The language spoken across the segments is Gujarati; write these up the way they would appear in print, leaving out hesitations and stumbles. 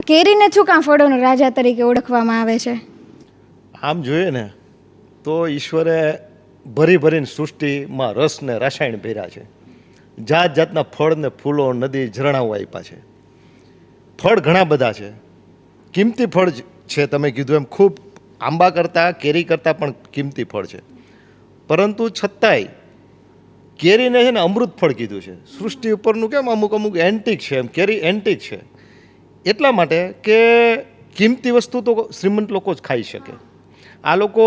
કેરીને શું કાં ફળોનો રાજા તરીકે ઓળખવામાં આવે છે? આમ જોઈએ ને તો ઈશ્વરે ભરી ભરીને સૃષ્ટિમાં રસ ને રસાયણ ભર્યા છે. જાત જાતના ફળ ને ફૂલો, નદી, ઝરણાઓ આપ્યા છે. ફળ ઘણા બધા છે, કિંમતી ફળ છે. તમે કીધું એમ ખૂબ આંબા કરતાં, કેરી કરતાં પણ કિંમતી ફળ છે. પરંતુ છતાંય કેરીને છે ને અમૃત ફળ કીધું છે. સૃષ્ટિ ઉપરનું કેમ અમુક અમુક એન્ટિક છે, એમ કેરી એન્ટિક છે. એટલા માટે કે કિંમતી વસ્તુ તો શ્રીમંત લોકો જ ખાઈ શકે. આ લોકો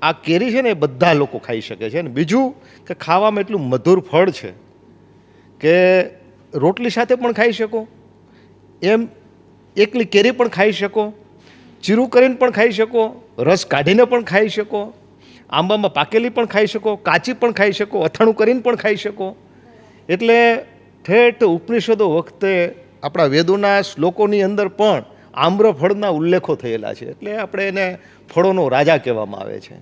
આ કેરી છે ને એ બધા લોકો ખાઈ શકે છે. ને બીજું કે ખાવામાં એટલું મધુર ફળ છે કે રોટલી સાથે પણ ખાઈ શકો, એમ એકલી કેરી પણ ખાઈ શકો, ચીરું કરીને પણ ખાઈ શકો, રસ કાઢીને પણ ખાઈ શકો, આંબામાં પાકેલી પણ ખાઈ શકો, કાચી પણ ખાઈ શકો, અથાણું કરીને પણ ખાઈ શકો. એટલે ઠેઠ ઉપનિષદો વખતે આપણા વેદોના શ્લોકોની અંદર પણ આમ્રફળના ઉલ્લેખો થયેલા છે. એટલે આપણે એને ફળોનો રાજા કહેવામાં આવે છે.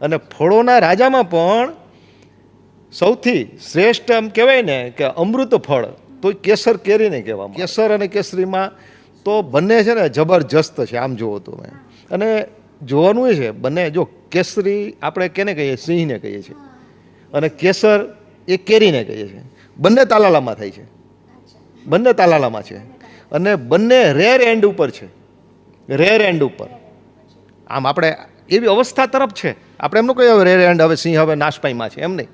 અને ફળોના રાજામાં પણ સૌથી શ્રેષ્ઠ એમ કહેવાય ને કે અમૃત ફળ તો કેસર કેરીને કહેવામાં. કેસર અને કેસરીમાં તો બંને છે ને જબરજસ્ત છે આમ જુઓ તો. અને જોવાનું એ છે બંને, જો કેસરી આપણે કેને કહીએ, સિંહને કહીએ છીએ, અને કેસર એ કેરીને કહીએ છીએ. બંને તાલાલામાં થાય છે, બંને તાલાલામાં છે, અને બંને રેર એન્ડ ઉપર છે, રેર એન્ડ ઉપર. આમ આપણે એવી અવસ્થા તરફ છે, આપણે એમનું કહીએ રેર એન્ડ, હવે સિંહ હવે નાશ પામ્યા છે એમ નહીં,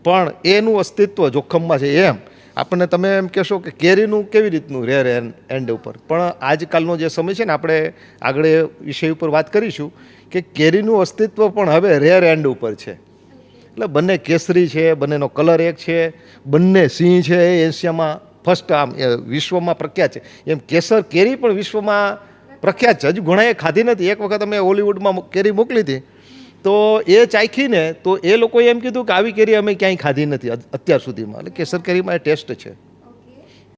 પણ એનું અસ્તિત્વ જોખમમાં છે. એમ આપણને તમે એમ કહેશો કે કેરીનું કેવી રીતનું રેર એન્ડ ઉપર, પણ આજકાલનો જે સમય છે ને, આપણે આગળ એ વિષય ઉપર વાત કરીશું કે કેરીનું અસ્તિત્વ પણ હવે રેર એન્ડ ઉપર છે. એટલે બંને કેસરી છે, બંનેનો કલર એક છે, બંને સિંહ છે એ એશિયામાં ફર્સ્ટ, આમ વિશ્વમાં પ્રખ્યાત છે. એમ કેસર કેરી પણ વિશ્વમાં પ્રખ્યાત છે. હજુ ઘણાએ ખાધી નથી. એક વખત અમે હોલિવૂડમાં કેરી મોકલી હતી તો એ ચાખીને તો એ લોકોએ એમ કીધું કે આવી કેરી અમે ક્યાંય ખાધી નથી અત્યાર સુધીમાં. એટલે કેસર કેરીમાં એ ટેસ્ટ છે.